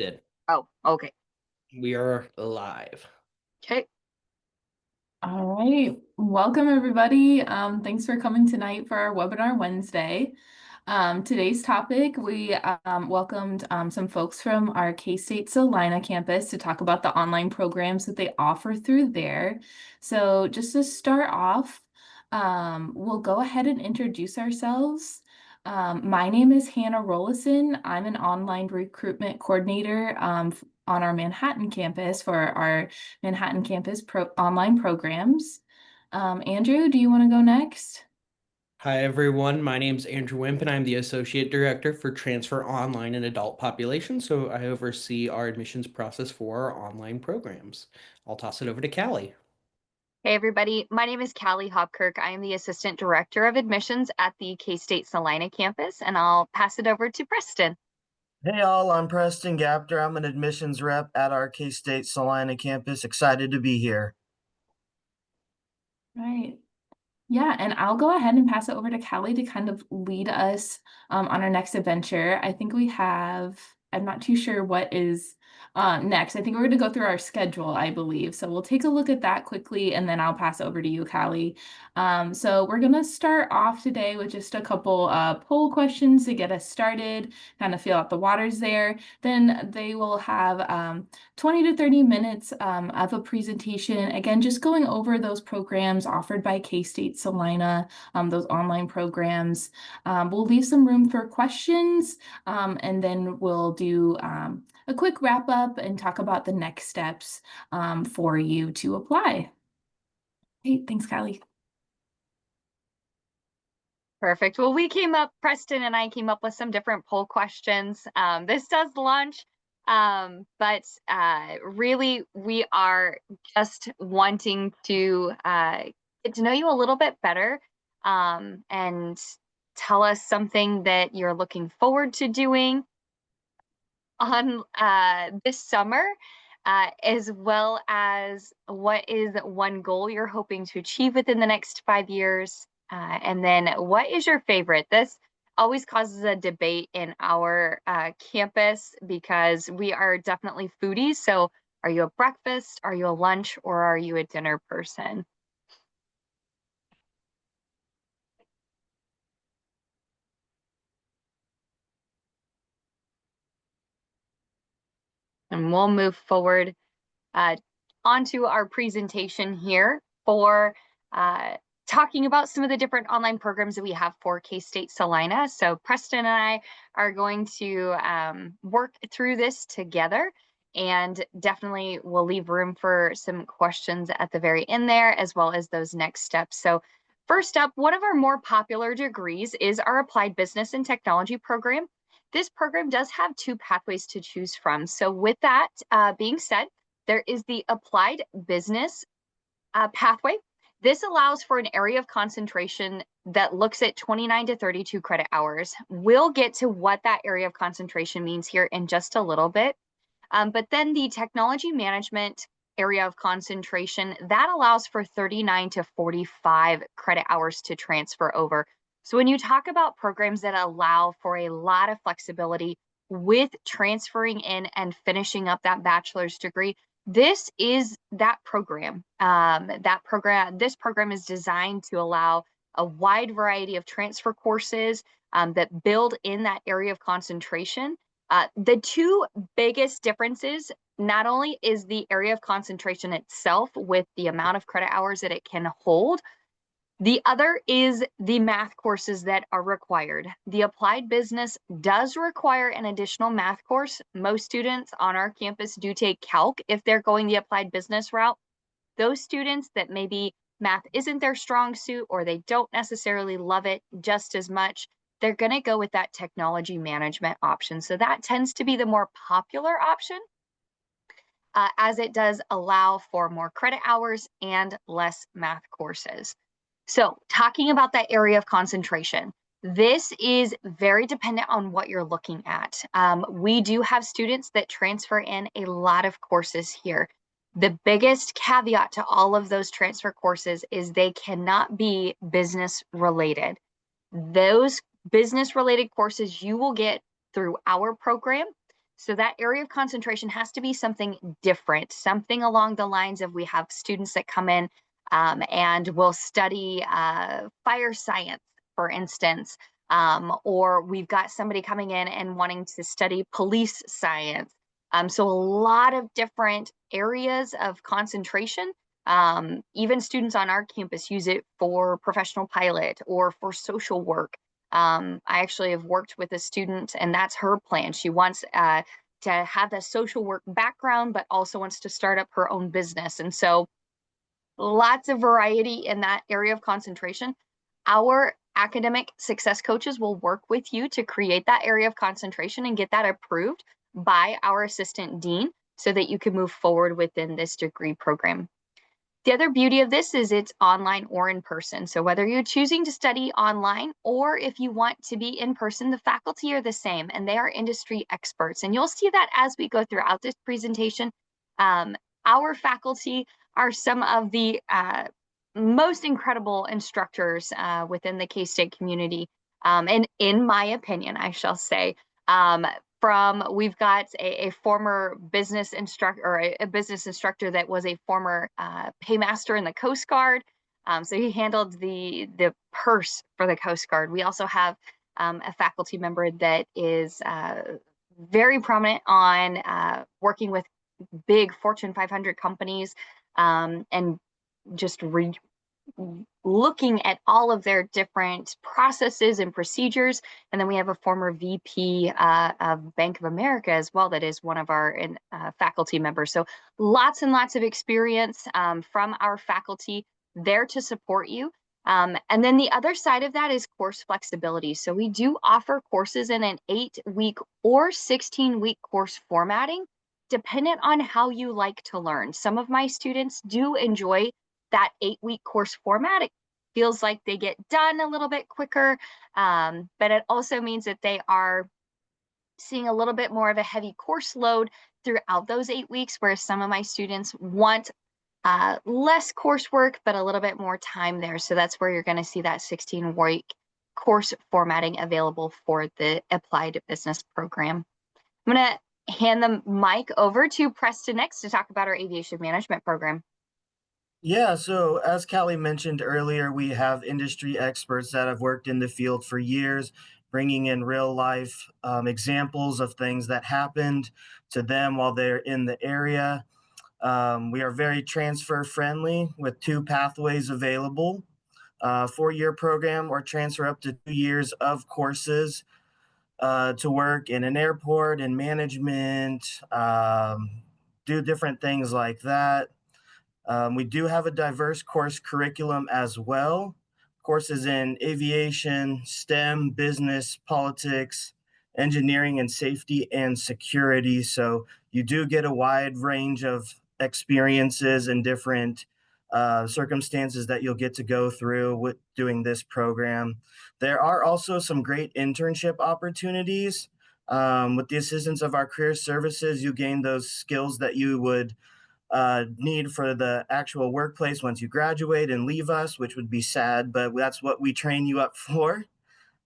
connected. Oh, okay. We are live. Okay. All right. Welcome, everybody. Thanks for coming tonight for our webinar Wednesday. Today's topic, we welcomed some folks from our K-State Salina campus to talk about the online programs that they offer through there. So just to start off, we'll go ahead and introduce ourselves. My name is Hannah Rollison. I'm an online recruitment coordinator on our Manhattan campus for our Manhattan campus online programs. Andrew, do you want to go next? Hi, everyone. My name's Andrew Wimp, and I'm the Associate Director for Transfer Online and Adult Population. So I oversee our admissions process for our online programs. I'll toss it over to Callie. Hey, everybody. My name is Callie Hopkirk. I am the Assistant Director of Admissions at the K-State Salina campus, and I'll pass it over to Preston. Hey all, I'm Preston Gapter. I'm an admissions rep at our K-State Salina campus. Excited to be here. Right. Yeah, and I'll go ahead and pass it over to Callie to kind of lead us on our next adventure. I think we have, I'm not too sure what is next. I think we're going to go through our schedule, I believe. So we'll take a look at that quickly, and then I'll pass it over to you, Callie. So we're going to start off today with just a couple poll questions to get us started, kind of feel out the waters there. Then they will have 20 to 30 minutes of a presentation, again, just going over those programs offered by K-State Salina, those online programs. We'll leave some room for questions, and then we'll do a quick wrap up and talk about the next steps for you to apply. Hey, thanks, Kylie. Perfect. Well, Preston and I came up with some different poll questions. This does launch, but really we are just wanting to get to know you a little bit better and tell us something that you're looking forward to doing on this summer, as well as what is one goal you're hoping to achieve within the next 5 years. And then what is your favorite? This always causes a debate in our campus because we are definitely foodies. So are you a breakfast, are you a lunch, or are you a dinner person? And we'll move forward onto our presentation here for talking about some of the different online programs that we have for K-State Salina. So Preston and I are going to work through this together, and definitely we'll leave room for some questions at the very end there, as well as those next steps. So first up, one of our more popular degrees is our Applied Business and Technology program. This program does have 2 pathways to choose from. So with that being said, there is the Applied Business pathway. This allows for an area of concentration that looks at 29 to 32 credit hours. We'll get to what that area of concentration means here in just a little bit. But then the technology management area of concentration, that allows for 39 to 45 credit hours to transfer over. So when you talk about programs that allow for a lot of flexibility with transferring in and finishing up that bachelor's degree, this is that program. This program is designed to allow a wide variety of transfer courses that build in that area of concentration. The 2 biggest differences, not only is the area of concentration itself with the amount of credit hours that it can hold, the other is the math courses that are required. The Applied Business does require an additional math course. Most students on our campus do take calc if they're going the Applied Business route. Those students that maybe math isn't their strong suit, or they don't necessarily love it just as much, they're going to go with that technology management option. So that tends to be the more popular option, as it does allow for more credit hours and less math courses. So talking about that area of concentration, this is very dependent on what you're looking at. We do have students that transfer in a lot of courses here. The biggest caveat to all of those transfer courses is they cannot be business related. Those business related courses you will get through our program. So that area of concentration has to be something different, something along the lines of we have students that come in and will study fire science, for instance, or we've got somebody coming in and wanting to study police science. So a lot of different areas of concentration. Even students on our campus use it for professional pilot or for social work. I actually have worked with a student, and that's her plan. She wants to have the social work background, but also wants to start up her own business. And so lots of variety in that area of concentration. Our academic success coaches will work with you to create that area of concentration and get that approved by our assistant dean so that you can move forward within this degree program. The other beauty of this is it's online or in person. So whether you're choosing to study online or if you want to be in person, the faculty are the same and they are industry experts. And you'll see that as we go throughout this presentation. Our faculty are some of the most incredible instructors within the K-State community. And in my opinion, I shall say, we've got a former business instructor or a business instructor that was a former paymaster in the Coast Guard. So he handled the purse for the Coast Guard. We also have a faculty member that is very prominent on working with big Fortune 500 companies and just looking at all of their different processes and procedures. And then we have a former VP of Bank of America as well that is one of our faculty members. So lots and lots of experience from our faculty there to support you. And then the other side of that is course flexibility. So we do offer courses in an 8-week or 16-week course formatting, dependent on how you like to learn. Some of my students do enjoy that 8-week course format. It feels like they get done a little bit quicker, but it also means that they are seeing a little bit more of a heavy course load throughout those 8 weeks, whereas some of my students want less coursework, but a little bit more time there. So that's where you're going to see that 16-week course formatting available for the Applied Business program. I'm going to hand the mic over to Preston next to talk about our aviation management program. Yeah, so as Callie mentioned earlier, we have industry experts that have worked in the field for years, bringing in real life examples of things that happened to them while they're in the area. We are very transfer friendly with 2 pathways available, 4-year program or transfer up to 2 years of courses to work in an airport and management, do different things like that. We do have a diverse course curriculum as well. Courses in aviation, STEM, business, politics, engineering, and safety and security. So you do get a wide range of experiences and different circumstances that you'll get to go through with doing this program. There are also some great internship opportunities. With the assistance of our career services, you gain those skills that you would need for the actual workplace once you graduate and leave us, which would be sad, but that's what we train you up for.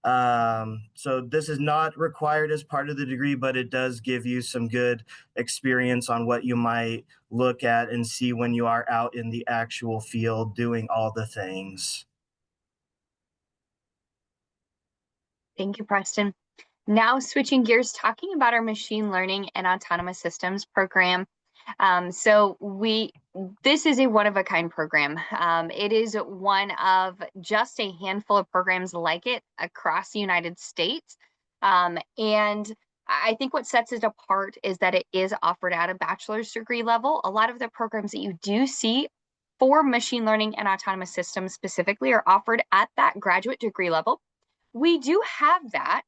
So this is not required as part of the degree, but it does give you some good experience on what you might look at and see when you are out in the actual field doing all the things. Thank you, Preston. Now switching gears, talking about our machine learning and autonomous systems program. This is a one-of-a-kind program. It is one of just a handful of programs like it across the United States. And I think what sets it apart is that it is offered at a bachelor's degree level. A lot of the programs that you do see for machine learning and autonomous systems specifically are offered at that graduate degree level. We do have that.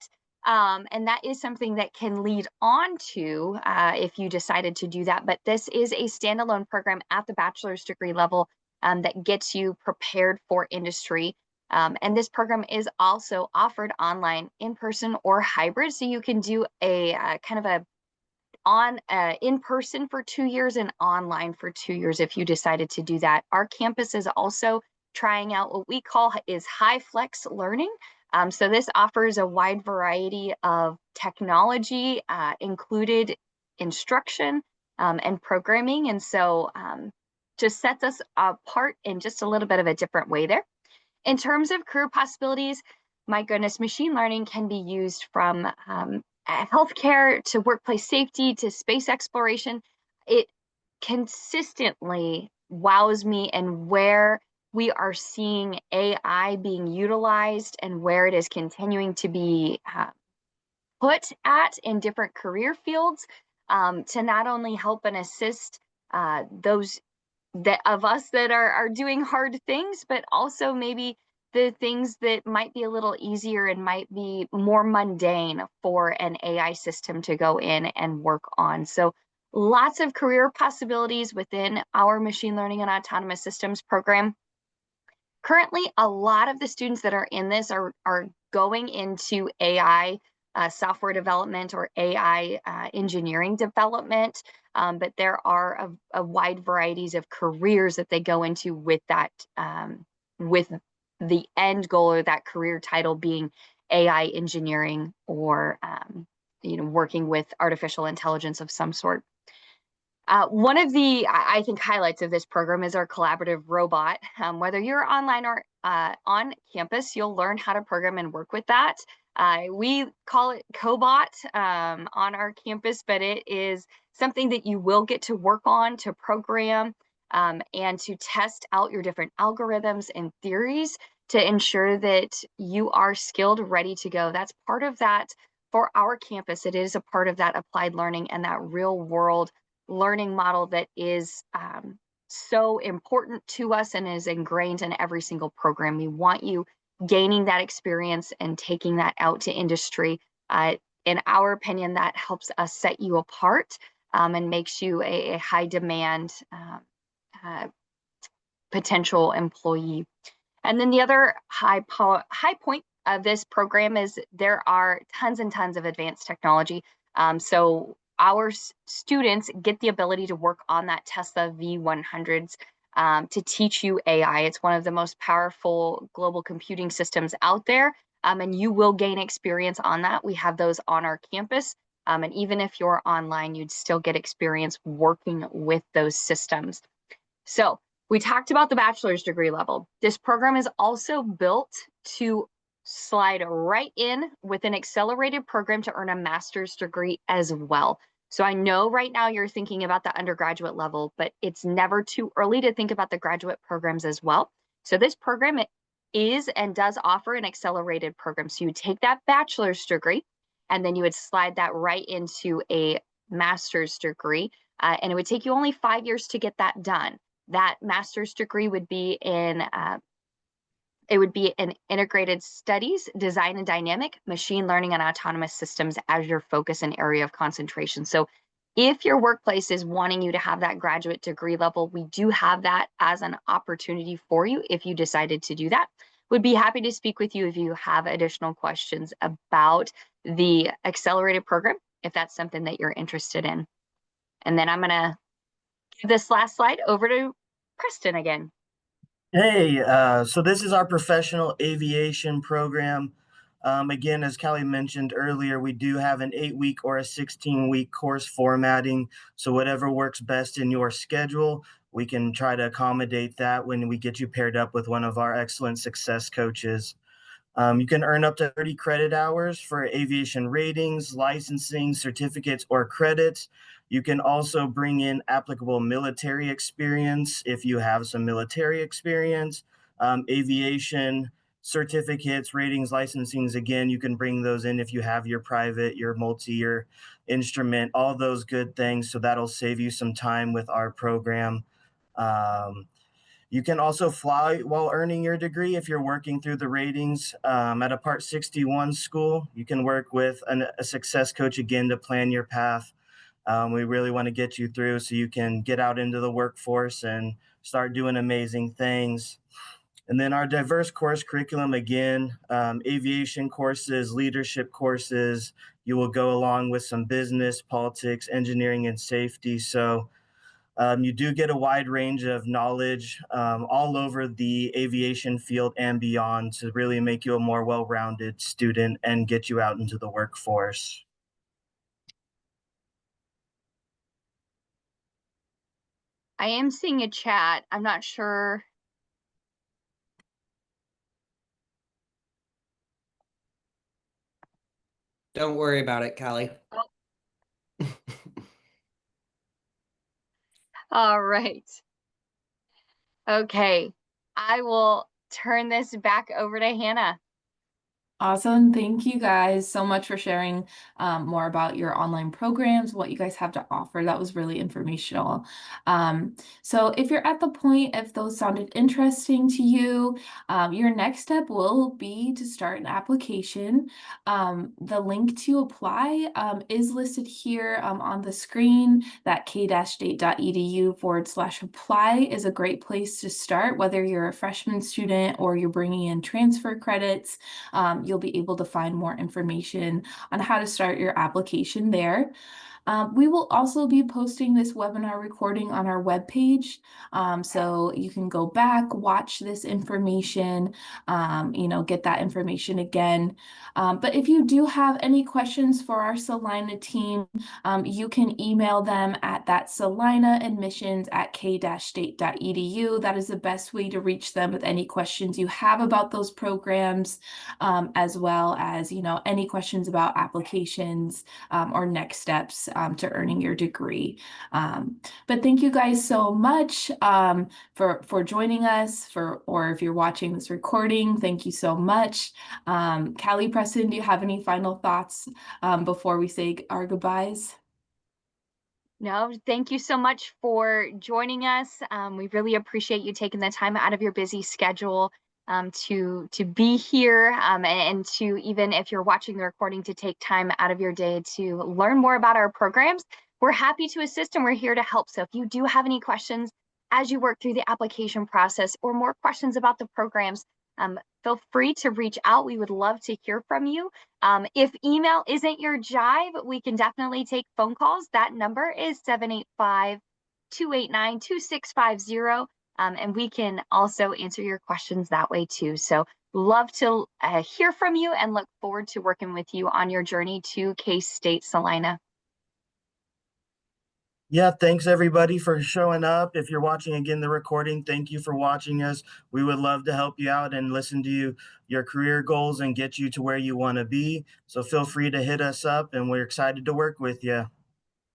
And that is something that can lead on to if you decided to do that. But this is a standalone program at the bachelor's degree level that gets you prepared for industry. And this program is also offered online, in person, or hybrid. So you can do a kind of a in person for 2 years and online for 2 years if you decided to do that. Our campus is also trying out what we call is high flex learning. So this offers a wide variety of technology included instruction and programming. And so just sets us apart in just a little bit of a different way there. In terms of career possibilities, my goodness, machine learning can be used from healthcare to workplace safety to space exploration. It consistently wows me and where we are seeing AI being utilized and where it is continuing to be put at in different career fields to not only help and assist those that of us that are doing hard things, but also maybe the things that might be a little easier and might be more mundane for an AI system to go in and work on. So lots of career possibilities within our machine learning and autonomous systems program. Currently, a lot of the students that are in this are going into AI software development or AI engineering development, but there are a wide varieties of careers that they go into with that, with the end goal or that career title being AI engineering or working with artificial intelligence of some sort. One of the, I think, highlights of this program is our collaborative robot. Whether you're online or on campus, you'll learn how to program and work with that. We call it Cobot on our campus, but it is something that you will get to work on, to program, and to test out your different algorithms and theories to ensure that you are skilled, ready to go. That's part of that for our campus. It is a part of that applied learning and that real world learning model that is so important to us and is ingrained in every single program. We want you gaining that experience and taking that out to industry. In our opinion, that helps us set you apart and makes you a high demand potential employee. And then the other high point of this program is there are tons and tons of advanced technology. So our students get the ability to work on that Tesla V100s to teach you AI. It's one of the most powerful global computing systems out there, and you will gain experience on that. We have those on our campus, and even if you're online, you'd still get experience working with those systems. So we talked about the bachelor's degree level. This program is also built to slide right in with an accelerated program to earn a master's degree as well. So I know right now you're thinking about the undergraduate level, but it's never too early to think about the graduate programs as well. So this program is and does offer an accelerated program. So you take that bachelor's degree and then you would slide that right into a master's degree. And it would take you only 5 years to get that done. That master's degree would be in integrated studies, design and dynamic, machine learning and autonomous systems as your focus and area of concentration. So if your workplace is wanting you to have that graduate degree level, we do have that as an opportunity for you if you decided to do that. Would be happy to speak with you if you have additional questions about the accelerated program, if that's something that you're interested in. And then I'm going to give this last slide over to Preston again. Hey, so this is our professional aviation program. Again, as Callie mentioned earlier, we do have an 8-week or a 16-week course formatting. So whatever works best in your schedule, we can try to accommodate that when we get you paired up with one of our excellent success coaches. You can earn up to 30 credit hours for aviation ratings, licensing, certificates, or credits. You can also bring in applicable military experience if you have some military experience. Aviation certificates, ratings, licensings, again, you can bring those in if you have your private, your multi, your instrument, all those good things. So that'll save you some time with our program. You can also fly while earning your degree if you're working through the ratings. At a Part 61 school, you can work with a success coach again to plan your path. We really want to get you through so you can get out into the workforce and start doing amazing things. And then our diverse course curriculum, again, aviation courses, leadership courses. You will go along with some business, politics, engineering, and safety. So you do get a wide range of knowledge all over the aviation field and beyond to really make you a more well-rounded student and get you out into the workforce. I am seeing a chat. I'm not sure. Don't worry about it, Callie. All right. Okay. I will turn this back over to Hannah. Awesome. Thank you guys so much for sharing more about your online programs, what you guys have to offer. That was really informational. So if you're at the point, if those sounded interesting to you, your next step will be to start an application. The link to apply is listed here on the screen. That k-state.edu/apply is a great place to start, whether you're a freshman student or you're bringing in transfer credits. You'll be able to find more information on how to start your application there. We will also be posting this webinar recording on our webpage, so you can go back, watch this information, get that information again. But if you do have any questions for our Salina team, you can email them at that salinaadmissions@k-state.edu. That is the best way to reach them with any questions you have about those programs, as well as, any questions about applications or next steps to earning your degree. But thank you guys so much for joining us, or if you're watching this recording, thank you so much. Callie, Preston, do you have any final thoughts before we say our goodbyes? No, thank you so much for joining us. We really appreciate you taking the time out of your busy schedule to be here, and to, even if you're watching the recording, to take time out of your day to learn more about our programs. We're happy to assist and we're here to help. So if you do have any questions as you work through the application process, or more questions about the programs, feel free to reach out. We would love to hear from you. If email isn't your jive, we can definitely take phone calls. That number is 785-289-2650. And we can also answer your questions that way too. So love to hear from you and look forward to working with you on your journey to K-State Salina. Yeah, thanks everybody for showing up. If you're watching again the recording, thank you for watching us. We would love to help you out and listen to your career goals and get you to where you want to be. So feel free to hit us up, and we're excited to work with you.